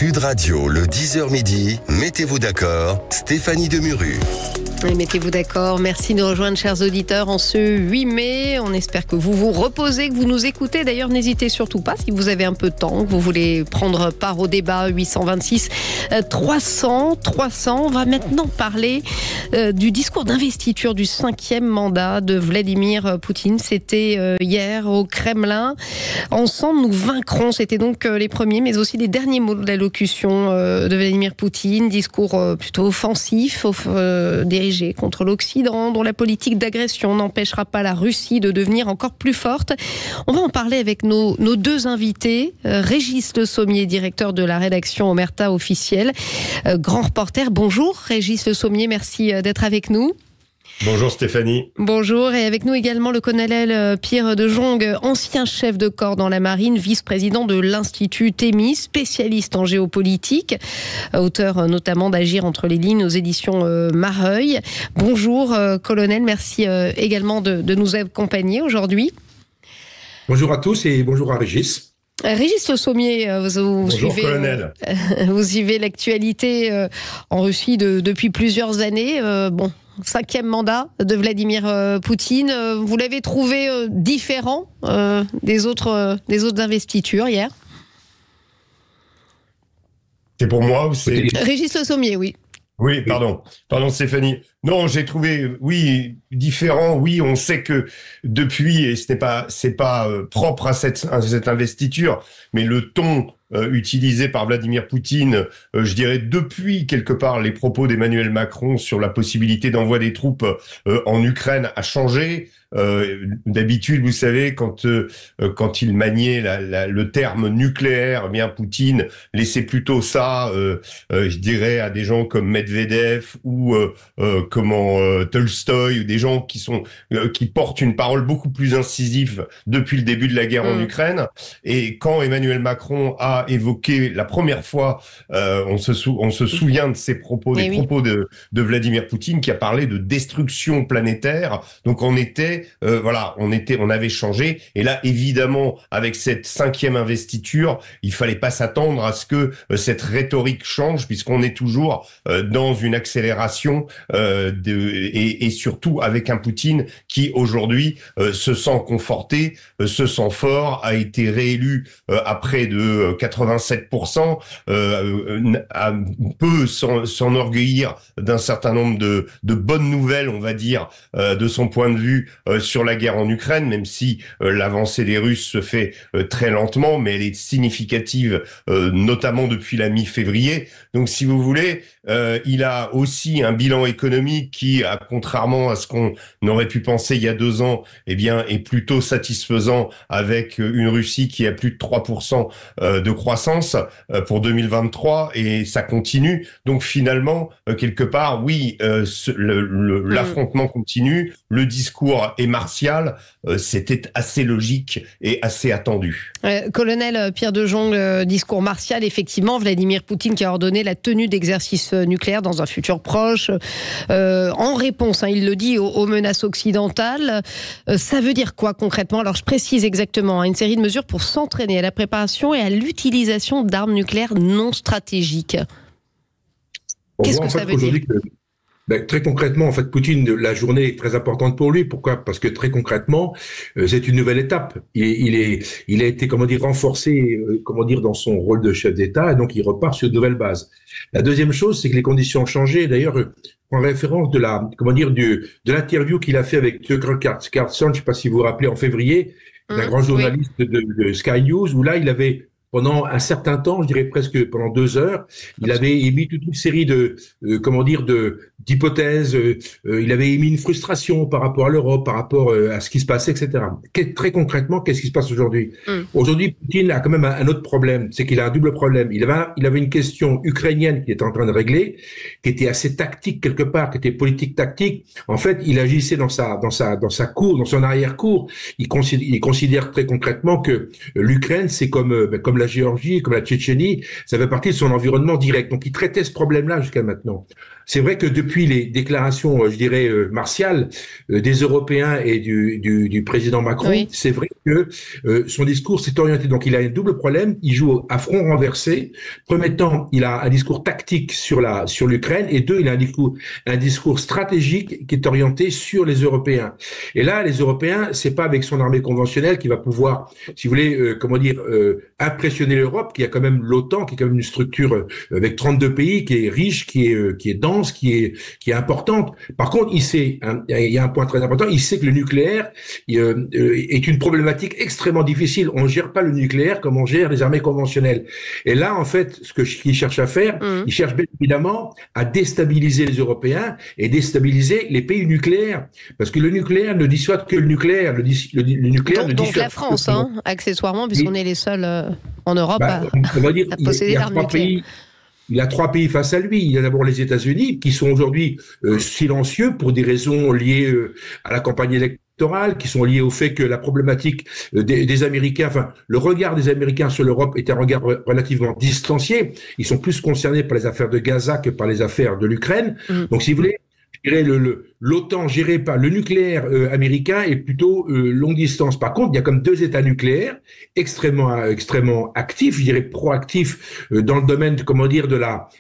Sud Radio, le 10h midi, mettez-vous d'accord, Stéphanie Demuru. Et mettez-vous d'accord. Merci de nous rejoindre, chers auditeurs, en ce 8 mai. On espère que vous vous reposez, que vous nous écoutez. D'ailleurs, n'hésitez surtout pas, si vous avez un peu de temps, que vous voulez prendre part au débat 826 300. On va maintenant parler du discours d'investiture du 5e mandat de Vladimir Poutine. C'était hier au Kremlin. Ensemble, nous vaincrons. C'était donc les premiers, mais aussi les derniers mots de l'allocution de Vladimir Poutine. Discours plutôt offensif, dirigé contre l'Occident, dont la politique d'agression n'empêchera pas la Russie de devenir encore plus forte. On va en parler avec nos deux invités. Régis Le Sommier, directeur de la rédaction Omerta officielle, grand reporter. Bonjour Régis Le Sommier, merci d'être avec nous. Bonjour Stéphanie. Bonjour, et avec nous également le colonel Pierre de Jong, ancien chef de corps dans la marine, vice-président de l'Institut Thémis, spécialiste en géopolitique, auteur notamment d'Agir entre les lignes aux éditions Mareuil. Bonjour colonel, merci également de nous accompagner aujourd'hui. Bonjour à tous et bonjour à Régis. Régis Le Sommier, vous suivez l'actualité en Russie depuis plusieurs années. 5e mandat de Vladimir Poutine. Vous l'avez trouvé différent des autres investitures hier? C'est pour moi ou c'est... Régis Le Sommier, oui. Oui, pardon Stéphanie. Non, j'ai trouvé, oui, différent. Oui, on sait que depuis, et c'est pas propre à cette investiture, mais le ton utilisé par Vladimir Poutine, je dirais depuis quelque part les propos d'Emmanuel Macron sur la possibilité d'envoi des troupes en Ukraine a changé. D'habitude, vous savez, quand il maniait le terme nucléaire, bien Poutine laissait plutôt ça, je dirais, à des gens comme Medvedev ou Tolstoï, ou des gens qui portent une parole beaucoup plus incisive depuis le début de la guerre en Ukraine. Et quand Emmanuel Macron a évoqué la première fois, on se souvient de ces propos, propos de Vladimir Poutine, qui a parlé de destruction planétaire. Donc on avait changé. Et là, évidemment, avec cette 5e investiture, il fallait pas s'attendre à ce que cette rhétorique change, puisqu'on est toujours dans une accélération et surtout avec un Poutine qui aujourd'hui se sent conforté, se sent fort, a été réélu à près de 87%, peut s'enorgueillir d'un certain nombre de bonnes nouvelles, on va dire, de son point de vue sur la guerre en Ukraine, même si l'avancée des Russes se fait très lentement, mais elle est significative, notamment depuis la mi-février. Donc, si vous voulez, il a aussi un bilan économique qui, contrairement à ce qu'on aurait pu penser il y a 2 ans, eh bien, est plutôt satisfaisant, avec une Russie qui a plus de 3% de croissance pour 2023, et ça continue. Donc, finalement, quelque part, oui, l'affrontement continue, le discours est martial, c'était assez logique et assez attendu. Colonel Pierre de Jong, discours martial, effectivement, Vladimir Poutine qui a ordonné la tenue d'exercices nucléaires dans un futur proche, en réponse, il le dit, aux menaces occidentales. Ça veut dire quoi concrètement? Alors je précise exactement, une série de mesures pour s'entraîner à la préparation et à l'utilisation d'armes nucléaires non stratégiques. Qu'est-ce que ça veut dire? Très concrètement, en fait, Poutine, la journée est très importante pour lui. Pourquoi? Parce que très concrètement, c'est une nouvelle étape. Il a été, renforcé, dans son rôle de chef d'État, et donc il repart sur de nouvelles bases. La deuxième chose, c'est que les conditions ont changé. D'ailleurs, en référence de l'interview qu'il a fait avec Tucker Carlson, je ne sais pas si vous vous rappelez, en février, d'un grand journaliste de Sky News, où là, il avait, pendant un certain temps, je dirais presque pendant 2 heures, il avait émis toute une série d'hypothèses. Il avait émis une frustration par rapport à l'Europe, par rapport à ce qui se passait, etc. Très concrètement, qu'est-ce qui se passe aujourd'hui? Aujourd'hui, Poutine a quand même un autre problème, c'est qu'il a un double problème. Il avait une question ukrainienne qu'il était en train de régler, qui était assez tactique quelque part, qui était politique tactique. En fait, il agissait dans sa cour, dans son arrière-cour. Il considère très concrètement que l'Ukraine, c'est comme la Géorgie, comme la Tchétchénie, ça fait partie de son environnement direct. Donc il traitait ce problème-là jusqu'à maintenant. C'est vrai que depuis les déclarations, je dirais, martiales des Européens et du président Macron, oui. C'est vrai que son discours s'est orienté. Donc il a un double problème. Il joue à front renversé. Premier temps, il a un discours tactique sur l'Ukraine, et deux, il a un discours stratégique qui est orienté sur les Européens. Et là, les Européens, c'est pas avec son armée conventionnelle qui va pouvoir, si vous voulez, impressionner l'Europe, qui a quand même l'OTAN, qui est quand même une structure avec 32 pays, qui est riche, qui est dense, qui est importante. Par contre, il y a un point très important, il sait que le nucléaire est une problématique extrêmement difficile. On gère pas le nucléaire comme on gère les armées conventionnelles. Et là, en fait, ce qu'il cherche à faire, il cherche bien évidemment à déstabiliser les Européens et déstabiliser les pays nucléaires. Parce que le nucléaire ne dissuade que le nucléaire. Le nucléaire donc la France, accessoirement, puisqu'on est les seuls en Europe à posséder l'arme nucléaire. Il a 3 pays face à lui. Il y a d'abord les États-Unis, qui sont aujourd'hui silencieux pour des raisons liées à la campagne électorale, qui sont liées au fait que la problématique des Américains, enfin le regard des Américains sur l'Europe est un regard relativement distancié. Ils sont plus concernés par les affaires de Gaza que par les affaires de l'Ukraine. Donc si vous voulez, je dirais l'OTAN géré par le nucléaire américain est plutôt longue distance. Par contre, il y a comme 2 États nucléaires extrêmement actifs, je dirais proactifs dans le domaine,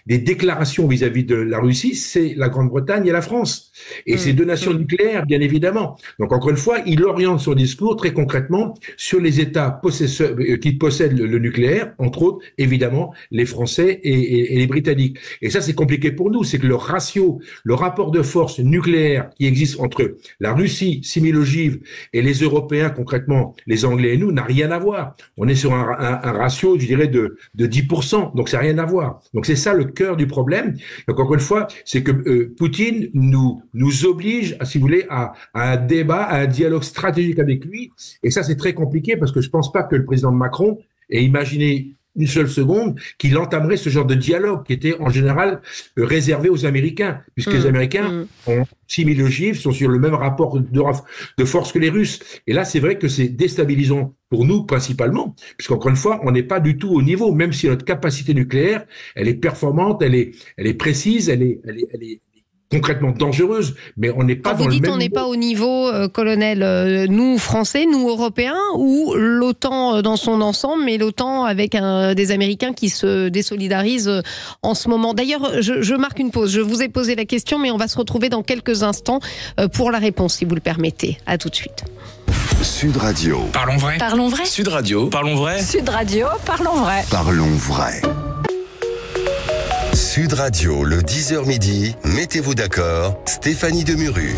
des déclarations vis-à-vis de la Russie, c'est la Grande-Bretagne et la France. Et ces 2 nations nucléaires, bien évidemment. Donc encore une fois, il oriente son discours très concrètement sur les États qui possèdent le nucléaire, entre autres, évidemment, les Français et les Britanniques. Et ça, c'est compliqué pour nous, c'est que le rapport de force nucléaire qui existe entre la Russie, 6000 ogives, et les Européens, concrètement les Anglais et nous, n'a rien à voir. On est sur un ratio, je dirais, de 10%, donc ça n'a rien à voir. Donc c'est ça le cœur du problème. Donc encore une fois, c'est que Poutine nous oblige, si vous voulez, à un débat, à un dialogue stratégique avec lui, et ça c'est très compliqué parce que je pense pas que le président Macron ait imaginé une seule seconde qu'il entamerait ce genre de dialogue qui était en général réservé aux Américains, puisque les Américains ont 6000 ogives, sont sur le même rapport de force que les Russes. Et là, c'est vrai que c'est déstabilisant pour nous principalement, puisqu'encore une fois, on n'est pas du tout au niveau, même si notre capacité nucléaire, elle est performante, elle est précise, elle est concrètement dangereuse, mais on n'est pas dans le même niveau. Quand vous dites on n'est pas au niveau, colonel, nous Français, nous Européens, ou l'OTAN dans son ensemble, mais l'OTAN avec des Américains qui se désolidarisent en ce moment. D'ailleurs, je marque une pause. Je vous ai posé la question, mais on va se retrouver dans quelques instants pour la réponse, si vous le permettez. À tout de suite. Sud Radio. Parlons vrai. Parlons vrai. Sud Radio. Parlons vrai. Sud Radio. Parlons vrai. Parlons vrai. Sud Radio, le 10h midi, mettez-vous d'accord, Stéphanie Demuru.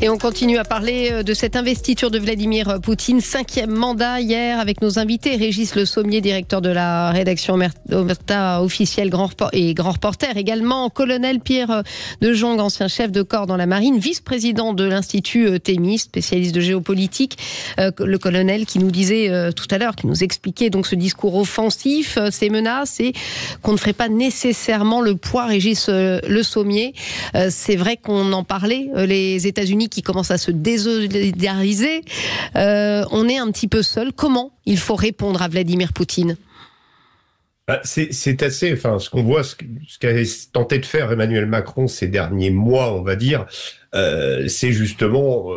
Et on continue à parler de cette investiture de Vladimir Poutine, 5e mandat hier avec nos invités, Régis Le Sommier, directeur de la rédaction Omerta officielle grand reporter, également colonel Pierre de Jong, ancien chef de corps dans la marine, vice-président de l'Institut Thémis, spécialiste de géopolitique, le colonel qui nous disait tout à l'heure, qui nous expliquait donc ce discours offensif, ces menaces, et qu'on ne ferait pas nécessairement le poids. Régis Le Sommier, c'est vrai qu'on en parlait, les États-Unis qui commence à se désolidariser, on est un petit peu seul. Comment il faut répondre à Vladimir Poutine ? C'est assez, ce qu'on voit, ce qu'a tenté de faire Emmanuel Macron ces derniers mois, on va dire, c'est justement,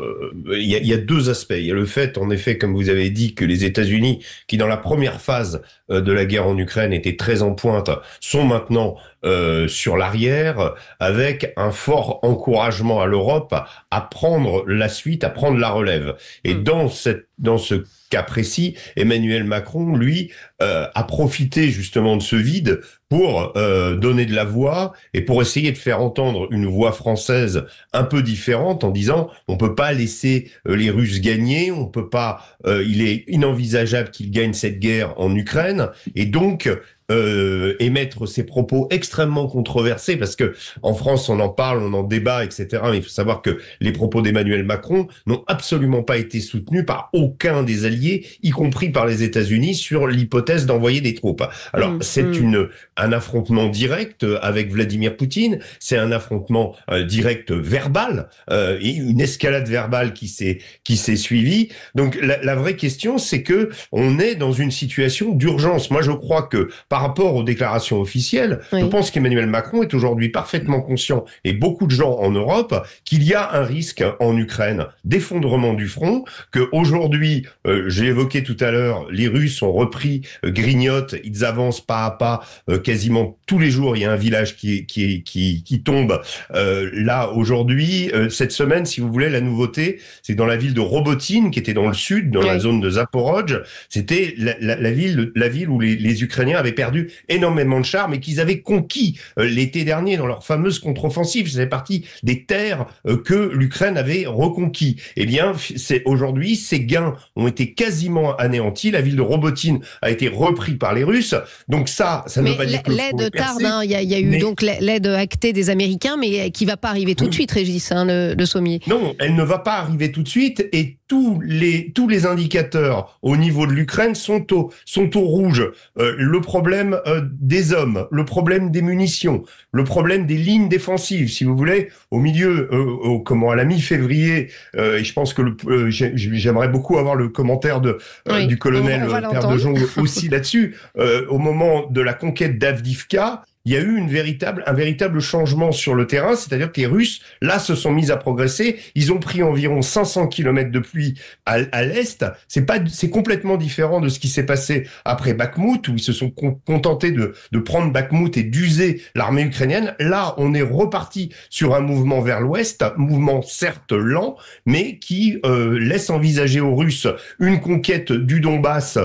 il y a 2 aspects. Il y a le fait, en effet, comme vous avez dit, que les États-Unis, qui dans la première phase de la guerre en Ukraine étaient très en pointe, sont maintenant sur l'arrière, avec un fort encouragement à l'Europe à prendre la suite, à prendre la relève. Et dans ce cas précis, Emmanuel Macron, lui, a profité justement de ce vide pour donner de la voix et pour essayer de faire entendre une voix française un peu différente en disant on peut pas laisser les Russes gagner, on peut pas, il est inenvisageable qu'ils gagnent cette guerre en Ukraine, et donc émettre ces propos extrêmement controversés, parce que en France, on en parle, on en débat, etc. Mais il faut savoir que les propos d'Emmanuel Macron n'ont absolument pas été soutenus par aucun des alliés, y compris par les États-Unis, sur l'hypothèse d'envoyer des troupes. Alors, c'est un affrontement direct avec Vladimir Poutine, c'est un affrontement direct verbal, et une escalade verbale qui s'est suivie. Donc, la vraie question, c'est que on est dans une situation d'urgence. Moi, je crois que par rapport aux déclarations officielles, je pense qu'Emmanuel Macron est aujourd'hui parfaitement conscient, et beaucoup de gens en Europe, qu'il y a un risque en Ukraine d'effondrement du front, que aujourd'hui, j'ai évoqué tout à l'heure, les Russes ont repris, grignotent, ils avancent pas à pas, quasiment tous les jours, il y a un village qui tombe. Là, aujourd'hui, cette semaine, si vous voulez, la nouveauté, c'est dans la ville de Robotine, qui était dans le sud, dans la zone de Zaporozhye. C'était la ville où les Ukrainiens avaient perdu énormément de chars, mais qu'ils avaient conquis l'été dernier dans leur fameuse contre-offensive. Ça fait partie des terres que l'Ukraine avait reconquis. Eh bien, aujourd'hui, ces gains ont été quasiment anéantis. La ville de Robotine a été reprise par les Russes. Donc ça ne veut pas dire que l'aide tarde. Hein. Il y a eu donc l'aide actée des Américains, mais qui va pas arriver tout de suite, Régis, le sommier. Non, elle ne va pas arriver tout de suite, et tous les indicateurs au niveau de l'Ukraine sont au rouge. Le problème des hommes, le problème des munitions, le problème des lignes défensives, si vous voulez, au milieu, à la mi-février, et je pense que j'aimerais beaucoup avoir le commentaire du colonel Père de Jong aussi là-dessus. Au moment de la conquête d'Avdivka, il y a eu un véritable changement sur le terrain, c'est-à-dire que les Russes, là, se sont mis à progresser. Ils ont pris environ 500 kilomètres de pluie à l'est. C'est complètement différent de ce qui s'est passé après Bakhmout, où ils se sont contentés de prendre Bakhmout et d'user l'armée ukrainienne. Là, on est reparti sur un mouvement vers l'ouest, un mouvement certes lent, mais qui laisse envisager aux Russes une conquête du Donbass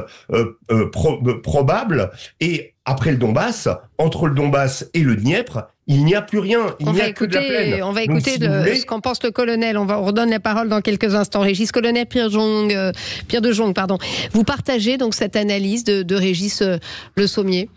probable. Et après le Donbass, entre le Donbass et le Dniepr, il n'y a plus rien. Il n'y a que de la plaine. On va écouter ce qu'en pense le colonel. On redonne la parole dans quelques instants. Régis, colonel Pierre de Jong, pardon. Vous partagez donc cette analyse de Régis Le Sommier?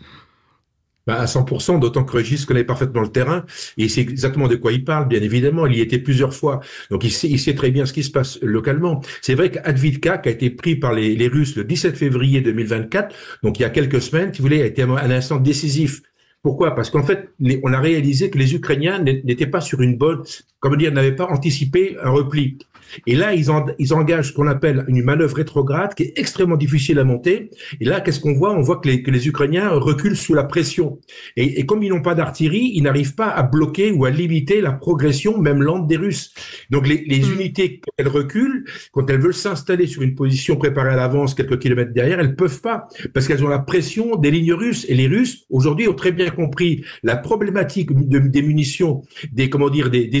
À 100%, d'autant que Régis connaît parfaitement le terrain et il sait exactement de quoi il parle, bien évidemment. Il y était plusieurs fois, donc il sait très bien ce qui se passe localement. C'est vrai qu'Avdivka, qui a été pris par les Russes le 17 février 2024, donc il y a quelques semaines, si vous voulez, a été un instant décisif. Pourquoi? Parce qu'en fait, on a réalisé que les Ukrainiens n'étaient pas sur une bonne, n'avaient pas anticipé un repli. Et là, ils engagent ce qu'on appelle une manœuvre rétrograde qui est extrêmement difficile à monter. Et là, qu'est-ce qu'on voit? On voit que les Ukrainiens reculent sous la pression. Et comme ils n'ont pas d'artillerie, ils n'arrivent pas à bloquer ou à limiter la progression, même lente, des Russes. Donc les unités, quand elles reculent, quand elles veulent s'installer sur une position préparée à l'avance quelques kilomètres derrière, elles peuvent pas, parce qu'elles ont la pression des lignes russes. Et les Russes, aujourd'hui, ont très bien compris la problématique des munitions des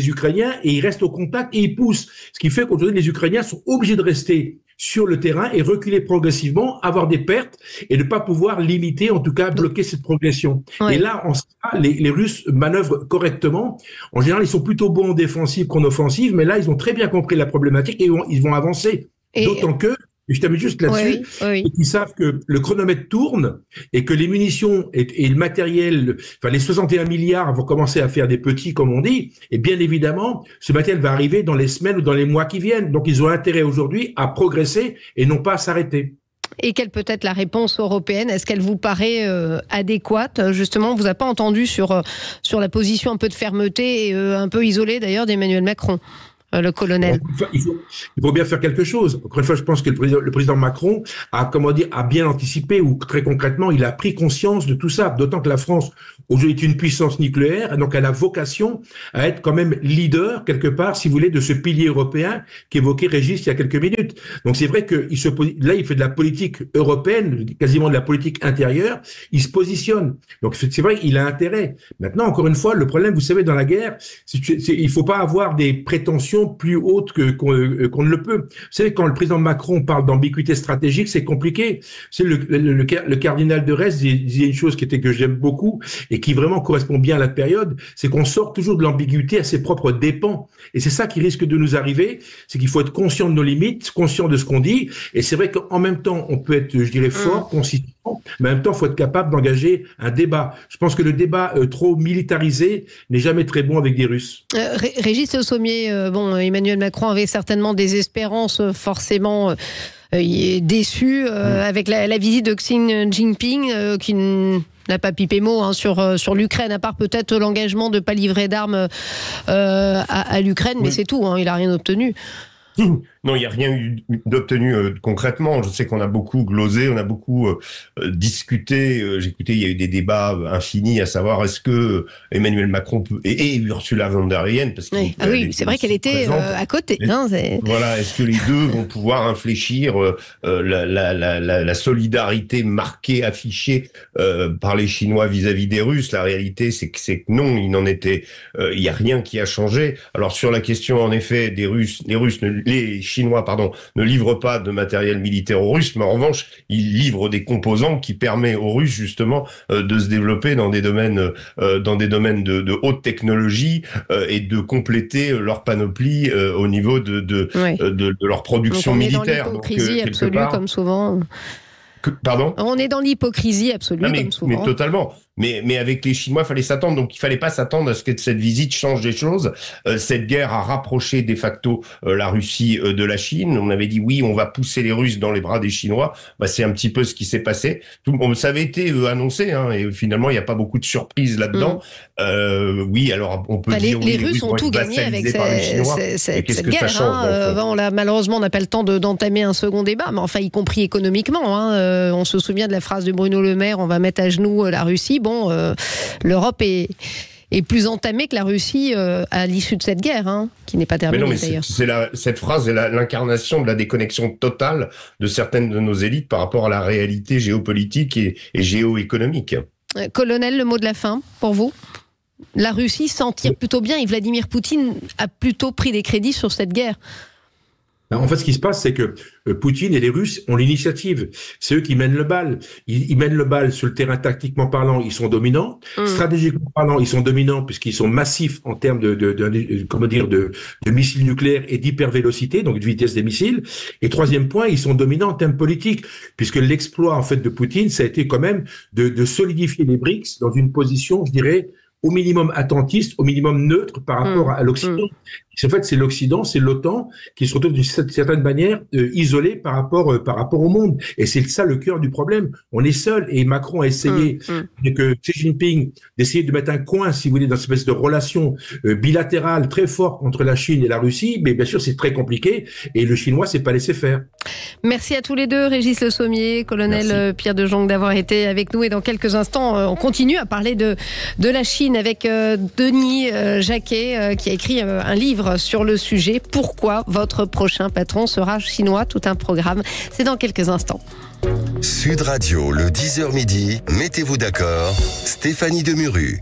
Ukrainiens, et ils restent au contact et ils poussent. Ce qui fait qu'aujourd'hui, les Ukrainiens sont obligés de rester sur le terrain et reculer progressivement, avoir des pertes et ne pas pouvoir limiter, en tout cas bloquer cette progression. Ouais. Et là, en ça, les Russes manœuvrent correctement. En général, ils sont plutôt bons en défensive qu'en offensive, mais là, ils ont très bien compris la problématique et ils vont avancer. D'autant que, je termine juste là-dessus, et qu'ils savent que le chronomètre tourne et que les munitions et le matériel, les 61 milliards vont commencer à faire des petits, comme on dit, et bien évidemment, ce matériel va arriver dans les semaines ou dans les mois qui viennent. Donc, ils ont intérêt aujourd'hui à progresser et non pas à s'arrêter. Et quelle peut être la réponse européenne? Est-ce qu'elle vous paraît adéquate? Justement, on ne vous a pas entendu sur la position un peu de fermeté et un peu isolée d'ailleurs d'Emmanuel Macron. Le colonel. Il faut bien faire quelque chose. Encore une fois, je pense que le président Macron a bien anticipé, ou très concrètement, il a pris conscience de tout ça. D'autant que la France, aujourd'hui, est une puissance nucléaire, donc elle a vocation à être quand même leader, quelque part, si vous voulez, de ce pilier européen qu'évoquait Régis il y a quelques minutes. Donc c'est vrai qu'il il fait de la politique européenne, quasiment de la politique intérieure, il se positionne. Donc c'est vrai, il a intérêt. Maintenant, encore une fois, le problème, vous savez, dans la guerre, il faut pas avoir des prétentions plus haute qu'on ne le peut. Vous savez, quand le président Macron parle d'ambiguïté stratégique, c'est compliqué. C'est le cardinal de Retz disait une chose que j'aime beaucoup et et qui vraiment correspond bien à la période, c'est qu'on sort toujours de l'ambiguïté à ses propres dépens. Et c'est ça qui risque de nous arriver, c'est qu'il faut être conscient de nos limites, conscient de ce qu'on dit. Et c'est vrai qu'en même temps, on peut être, je dirais, fort, consistant, mais en même temps, il faut être capable d'engager un débat. Je pense que le débat trop militarisé n'est jamais très bon avec des Russes. Régis Le Sommier, Emmanuel Macron avait certainement des espérances forcément déçu avec la visite de Xi Jinping qui n'a pas pipé mot sur l'Ukraine, à part peut-être l'engagement de ne pas livrer d'armes à l'Ukraine, mais c'est tout, il n'a rien obtenu. Non, il n'y a rien eu d'obtenu concrètement. Je sais qu'on a beaucoup glosé, on a beaucoup discuté. J'ai écouté, il y a eu des débats infinis à savoir est-ce que Emmanuel Macron et Ursula von der Leyen, parce que c'est vrai qu'elle était à côté. Voilà, est-ce que les deux vont pouvoir infléchir la solidarité marquée, affichée par les Chinois vis-à-vis des Russes? La réalité, c'est que non, il y a rien qui a changé. Alors sur la question, en effet, les Chinois, ne livrent pas de matériel militaire aux Russes, mais en revanche, ils livrent des composants qui permettent aux Russes justement de se développer dans des domaines de haute technologie et de compléter leur panoplie au niveau de leur production militaire. Donc on est dans l'hypocrisie absolue, comme souvent. Pardon ? On est dans l'hypocrisie absolue, comme souvent. Mais totalement. Mais avec les Chinois, il fallait s'attendre. Donc, il fallait pas s'attendre à ce que cette visite change des choses. Cette guerre a rapproché de facto la Russie de la Chine. On avait dit oui, on va pousser les Russes dans les bras des Chinois. C'est un petit peu ce qui s'est passé. Ça avait été annoncé, et finalement, il n'y a pas beaucoup de surprises là-dedans. Oui, alors on peut dire les Russes ont tout gagné avec cette guerre. Malheureusement, on n'a pas le temps d'entamer un second débat, mais enfin, y compris économiquement. On se souvient de la phrase de Bruno Le Maire, on va mettre à genoux la Russie. L'Europe est plus entamée que la Russie à l'issue de cette guerre, qui n'est pas terminée d'ailleurs. Cette phrase est l'incarnation de la déconnexion totale de certaines de nos élites par rapport à la réalité géopolitique et géoéconomique. Colonel, le mot de la fin pour vous ? La Russie s'en tire plutôt bien et Vladimir Poutine a plutôt pris des crédits sur cette guerre. En fait, ce qui se passe, c'est que Poutine et les Russes ont l'initiative. C'est eux qui mènent le bal. Ils mènent le bal sur le terrain tactiquement parlant, ils sont dominants. Stratégiquement parlant, ils sont dominants puisqu'ils sont massifs en termes de missiles nucléaires et d'hypervélocité, donc de vitesse des missiles. Et troisième point, ils sont dominants en termes politiques, puisque l'exploit en fait de Poutine, ça a été quand même de solidifier les BRICS dans une position, je dirais, au minimum attentiste, au minimum neutre par rapport à l'Occident. En fait, c'est l'Occident, c'est l'OTAN qui se retrouve d'une certaine manière isolé par rapport au monde. Et c'est ça le cœur du problème. On est seul. Et Macron a essayé, que Xi Jinping, d'essayer de mettre un coin, si vous voulez, dans cette espèce de relation bilatérale très forte entre la Chine et la Russie. Mais bien sûr, c'est très compliqué. Et le Chinois s'est pas laissé faire. Merci à tous les deux, Régis Le Sommier, colonel Pierre de Jong, d'avoir été avec nous. Et dans quelques instants, on continue à parler de la Chine avec Denis Jacquet, qui a écrit un livre sur le sujet. Pourquoi votre prochain patron sera chinois? Tout un programme. C'est dans quelques instants. Sud Radio, le 10h midi, mettez-vous d'accord, Stéphanie Demuru.